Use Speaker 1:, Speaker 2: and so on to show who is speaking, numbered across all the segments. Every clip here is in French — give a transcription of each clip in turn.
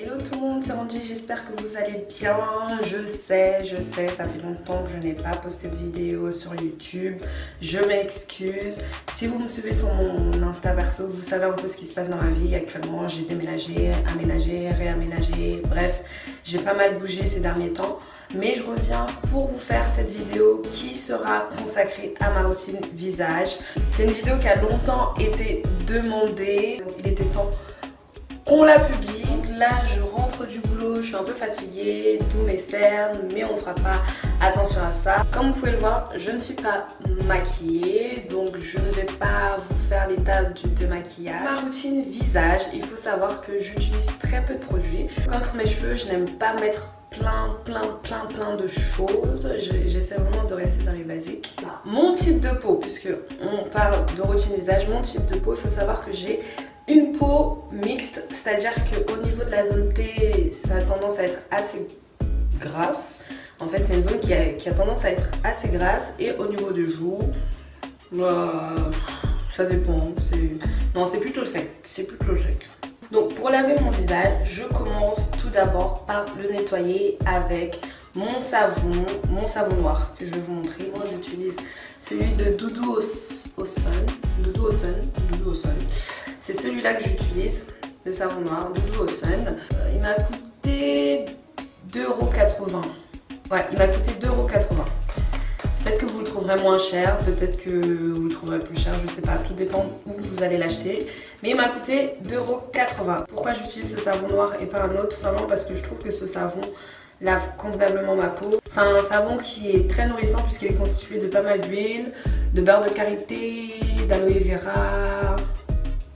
Speaker 1: Hello tout le monde, c'est Randy, j'espère que vous allez bien. Je sais, ça fait longtemps que je n'ai pas posté de vidéo sur YouTube. Je m'excuse. Si vous me suivez sur mon Insta perso, vous savez un peu ce qui se passe dans ma vie actuellement. J'ai déménagé, aménagé, réaménagé, bref, j'ai pas mal bougé ces derniers temps. Mais je reviens pour vous faire cette vidéo qui sera consacrée à ma routine visage. C'est une vidéo qui a longtemps été demandée, donc il était temps qu'on la publie. Là je rentre du boulot, je suis un peu fatiguée, d'où mes cernes, mais on ne fera pas attention à ça. Comme vous pouvez le voir, je ne suis pas maquillée, donc je ne vais pas vous faire l'étape du démaquillage. Ma routine visage, il faut savoir que j'utilise très peu de produits. Comme pour mes cheveux, je n'aime pas mettre plein de choses. J'essaie vraiment de rester dans les basiques. Mon type de peau, puisque on parle de routine visage, mon type de peau, il faut savoir que j'ai une peau mixte, c'est-à-dire qu'au niveau de la zone T, ça a tendance à être assez grasse. En fait, c'est une zone qui a tendance à être assez grasse. Et au niveau du jour, ça dépend. Non, c'est plutôt sec. C'est plutôt sec. Donc, pour laver mon visage, je commence tout d'abord par le nettoyer avec mon savon noir que je vais vous montrer. Moi, j'utilise celui de Doudou au Sun. C'est celui-là que j'utilise, le savon noir, Doudou au Sun. Il m'a coûté 2,80 €. Ouais, il m'a coûté 2,80 €. Peut-être que vous le trouverez moins cher, peut-être que vous le trouverez plus cher, je sais pas, tout dépend où vous allez l'acheter. Mais il m'a coûté 2,80 €. Pourquoi j'utilise ce savon noir et pas un autre? Tout simplement parce que je trouve que ce savon lave convenablement ma peau. C'est un savon qui est très nourrissant puisqu'il est constitué de pas mal d'huile, de beurre de karité, d'aloe vera,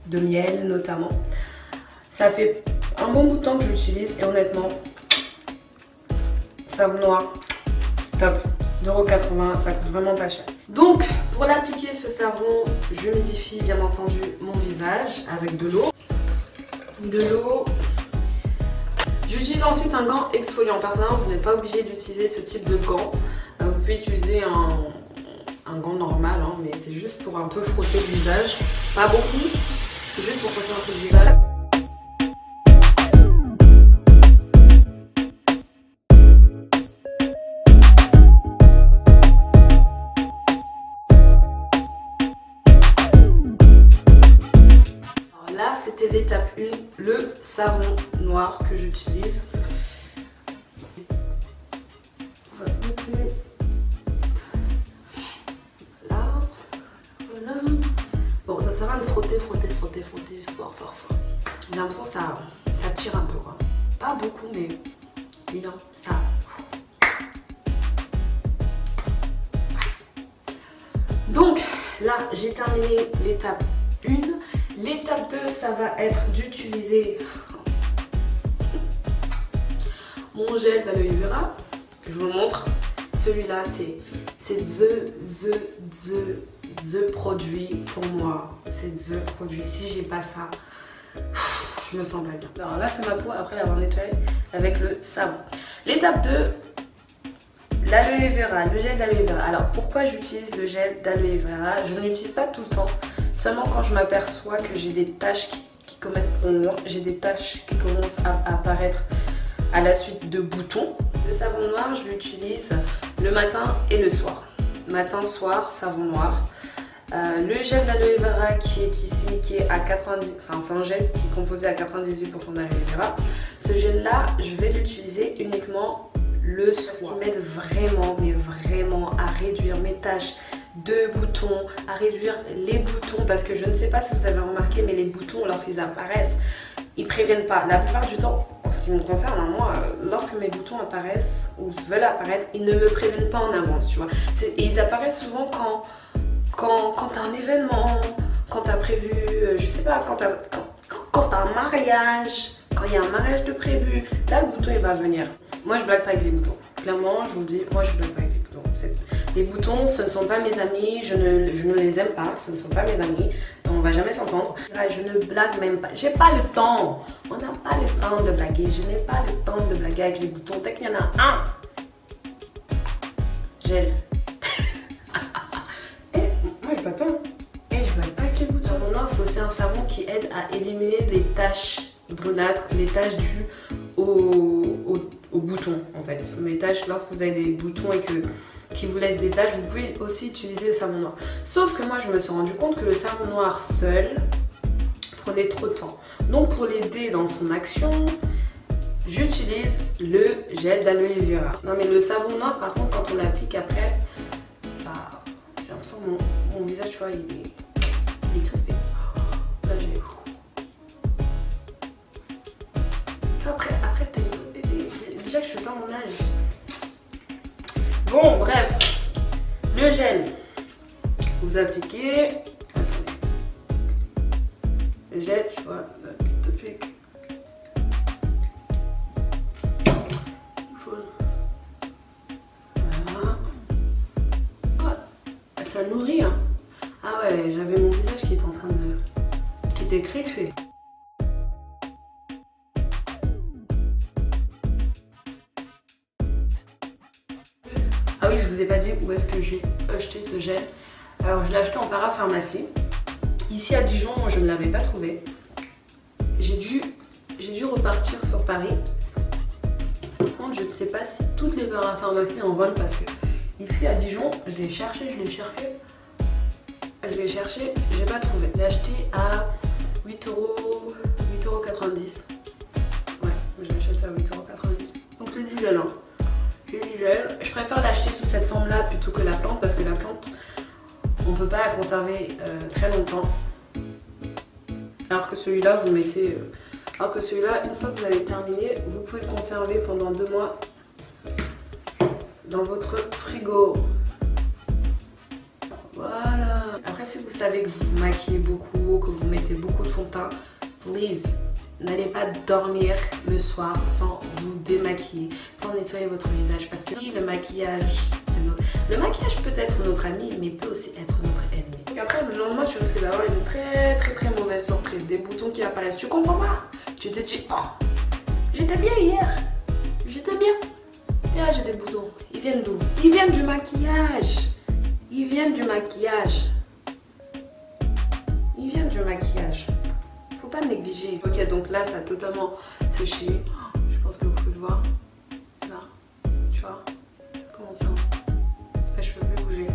Speaker 1: de miel notamment. Ça fait un bon bout de temps que je l'utilise et honnêtement, savon noir, top. 2,80 €, ça coûte vraiment pas cher. Donc, pour l'appliquer ce savon, j'humidifie bien entendu mon visage avec de l'eau. J'utilise ensuite un gant exfoliant. Personnellement, vous n'êtes pas obligé d'utiliser ce type de gant. Vous pouvez utiliser un gant normal, hein, mais c'est juste pour un peu frotter le visage. Pas beaucoup, c'est juste pour frotter un peu le visage. Là, c'était l'étape 1, le savon noir que j'utilise. Voilà. Bon, ça sert à de frotter fort. J'ai l'impression que ça tire un peu, quoi. Pas beaucoup, mais non, ça. Donc, là, j'ai terminé l'étape 1. L'étape 2, ça va être d'utiliser mon gel d'aloe vera. Je vous le montre. Celui-là, c'est the produit pour moi. C'est the produit. Si j'ai pas ça, je me sens pas bien. Alors là, c'est ma peau après l'avoir nettoyée avec le savon. L'étape 2, l'aloe vera, le gel d'aloe vera. Alors pourquoi j'utilise le gel d'aloe vera? Je ne l'utilise pas tout le temps. Seulement quand je m'aperçois que j'ai des taches qui commencent à apparaître à la suite de boutons. Le savon noir, je l'utilise le matin et le soir. Matin, soir, savon noir. Le gel d'aloe vera qui est ici, qui est à 90, enfin c'est un gel qui est composé à 98% d'aloe vera. Ce gel là, je vais l'utiliser uniquement le soir. Ce qui m'aide vraiment, mais vraiment à réduire mes taches de boutons, à réduire les boutons, parce que je ne sais pas si vous avez remarqué, mais les boutons lorsqu'ils apparaissent, ils préviennent pas. La plupart du temps, en ce qui me concerne, moi, lorsque mes boutons apparaissent ou veulent apparaître, ils ne me préviennent pas en avance, tu vois. Et ils apparaissent souvent quand t'as un événement, quand t'as prévu, je sais pas, quand t'as un mariage, quand il y a un mariage de prévu, là le bouton il va venir. Moi je blague pas avec les boutons. Clairement, je vous le dis, moi je blague pas avec les boutons. Les boutons, ce ne sont pas mes amis, je ne les aime pas, ce ne sont pas mes amis, on va jamais s'entendre. Je ne blague même pas, j'ai pas le temps. On n'a pas le temps de blaguer, je n'ai pas le temps de blaguer avec les boutons. Dès qu'il y en a un, gel. Moi je blague pas. Je blague pas avec les boutons. C'est aussi un savon qui aide à éliminer les taches brunâtres, les taches dues aux boutons en fait. Les taches, lorsque vous avez des boutons et qui vous laissent des taches, vous pouvez aussi utiliser le savon noir. Sauf que moi je me suis rendu compte que le savon noir seul prenait trop de temps. Donc pour l'aider dans son action, j'utilise le gel d'aloe vera. Non mais le savon noir par contre quand on l'applique après, ça, j'ai l'impression que mon visage, tu vois, il est crispé. Là j'ai... Après déjà que je suis pas à mon âge. Bon, bref. Le gel. Vous appliquez. Attendez. Le gel, tu vois, depuis. Voilà. Oh, ça nourrit, hein. Ah ouais, j'avais mon visage qui était en train de... qui était crispé. Ah oui, je vous ai pas dit où est-ce que j'ai acheté ce gel. Alors je l'ai acheté en parapharmacie. Ici à Dijon, moi je ne l'avais pas trouvé. J'ai dû repartir sur Paris. Par contre, je ne sais pas si toutes les parapharmacies en vendent parce que ici à Dijon, je l'ai cherché, j'ai pas trouvé. Je l'ai acheté à 8,90 €. Ouais, je l'ai acheté à 8,90 €. Donc c'est du gel, hein. Je préfère l'acheter sous cette forme là plutôt que la plante parce que la plante on peut pas la conserver très longtemps, alors que celui-là vous mettez alors que celui-là une fois que vous avez terminé vous pouvez le conserver pendant 2 mois dans votre frigo. Voilà. Après si vous savez que vous vous maquillez beaucoup, que vous mettez beaucoup de fond de teint, please n'allez pas dormir le soir sans vous démaquiller, sans nettoyer votre visage. Parce que le maquillage, le maquillage peut être notre ami, mais peut aussi être notre ennemi. Donc après, le lendemain, tu risques d'avoir une très mauvaise surprise. Des boutons qui apparaissent. Tu comprends pas? Tu te dis, oh, j'étais bien hier. J'étais bien. Et là, j'ai des boutons. Ils viennent d'où? Ils viennent du maquillage. Ils viennent du maquillage. Ils viennent du maquillage. Pas négliger. Ok, donc là ça a totalement séché. Je pense que vous pouvez le voir. Là, tu vois, ça commence à... Là, je peux plus bouger.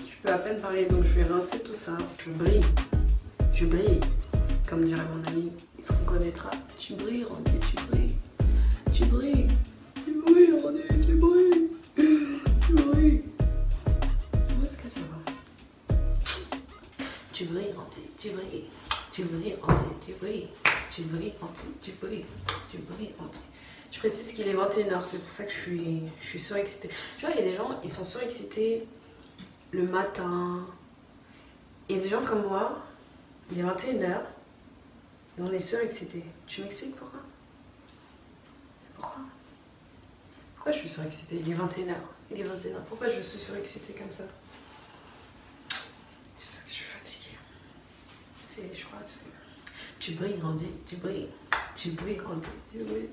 Speaker 1: Je peux à peine parler, donc je vais rincer tout ça. Je brille. Je brille. Comme dirait mon ami, il se reconnaîtra. Tu brilles, Randy, tu brilles. Tu brilles. Tu brilles, Randy, tu brilles. Tu brilles. Où est-ce que ça va? Tu brilles, Randy, tu brilles. Tu brilles, Randy, tu brilles. Tu brilles, Randy, tu brilles. Tu brilles, Randy. Je précise qu'il est 21 h, c'est pour ça que je suis surexcitée. Tu vois, il y a des gens, ils sont surexcités le matin. Il y a des gens comme moi, il est 21 h, et on est surexcité. Tu m'expliques pourquoi? Pourquoi je suis surexcitée? Il est 21 h. Il est 21 h. Pourquoi je suis surexcitée comme ça? C'est parce que je suis fatiguée. Je crois que c'est... Tu brilles, Randy, tu brilles. Tu brilles, Randy, tu brilles.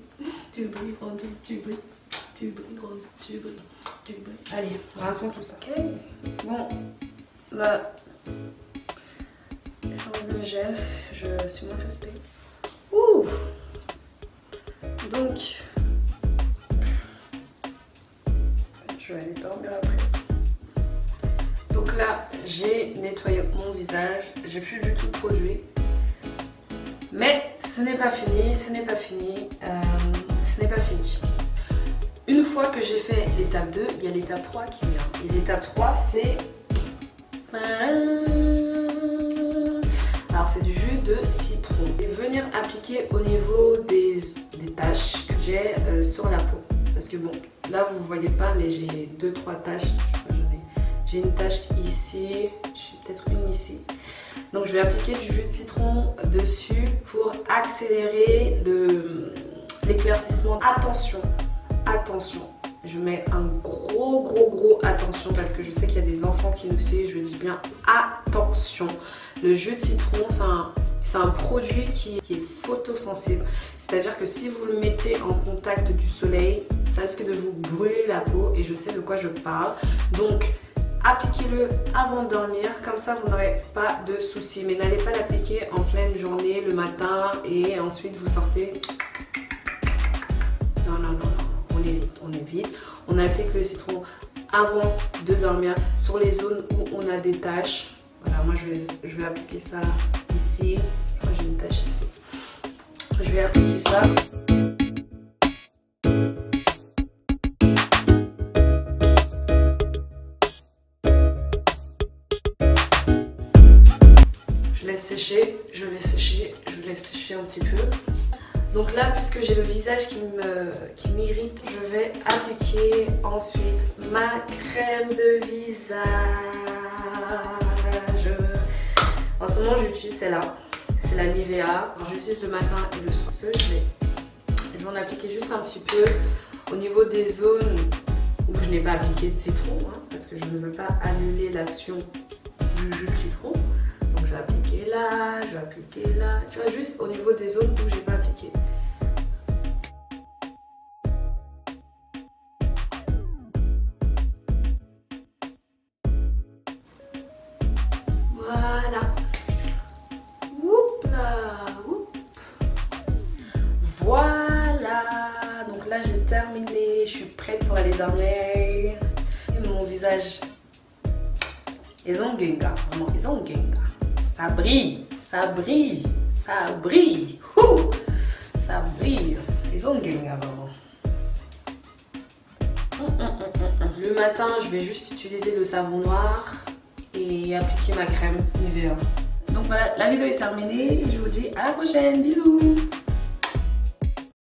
Speaker 1: Tu brilles, Randy, tu brilles. Tu brilles, Randy, tu brilles. Tu brilles. Allez, rinçons tout ça. Ok. Bon, là, j'enlève le gel. Je suis moins crispée. Ouh. Donc, je vais aller dormir après. Donc là, j'ai nettoyé mon visage. J'ai plus du tout de produit. Mais ce n'est pas fini, ce n'est pas fini, ce n'est pas fini. Une fois que j'ai fait l'étape 2, il y a l'étape 3 qui vient. Et l'étape 3, c'est... Alors c'est du jus de citron. Et venir appliquer au niveau des taches que j'ai sur la peau. Parce que bon, là vous ne voyez pas, mais j'ai 2-3 taches. J'ai une tache ici, j'ai peut-être une ici. Donc je vais appliquer du jus de citron dessus pour accélérer l'éclaircissement. Attention, attention, je mets un gros attention parce que je sais qu'il y a des enfants qui nous suivent, je dis bien attention. Le jus de citron, c'est un produit qui est photosensible. C'est-à-dire que si vous le mettez en contact du soleil, ça risque de vous brûler la peau et je sais de quoi je parle. Donc, appliquez-le avant de dormir, comme ça vous n'aurez pas de soucis. Mais n'allez pas l'appliquer en pleine journée, le matin, et ensuite vous sortez. Non, non, non, non, on évite, on évite. On applique le citron avant de dormir sur les zones où on a des taches. Voilà, moi je vais appliquer ça ici. Je crois que j'ai une tache ici. Je vais appliquer ça. Je laisse sécher, je laisse sécher, je laisse sécher un petit peu. Donc là, puisque j'ai le visage qui m'irrite, je vais appliquer ensuite ma crème de visage. En ce moment, j'utilise celle-là. C'est la Nivea. J'utilise le matin et le soir. Je vais en appliquer juste un petit peu au niveau des zones où je n'ai pas appliqué de citron, hein, parce que je ne veux pas annuler l'action du jus de citron. Donc je vais appliquer là, je vais appliquer là, tu vois, juste au niveau des zones où j'ai pas appliqué. Voilà. Oups là, oups. Voilà. Donc là j'ai terminé, je suis prête pour aller dormir. Et mon visage, ils ont genga, vraiment, ils ont genga. Ça brille, ça brille, ça brille. Ouh, ça brille. Ils ont gagné vraiment. Le matin, je vais juste utiliser le savon noir et appliquer ma crème Nivea. Donc voilà, la vidéo est terminée et je vous dis à la prochaine. Bisous.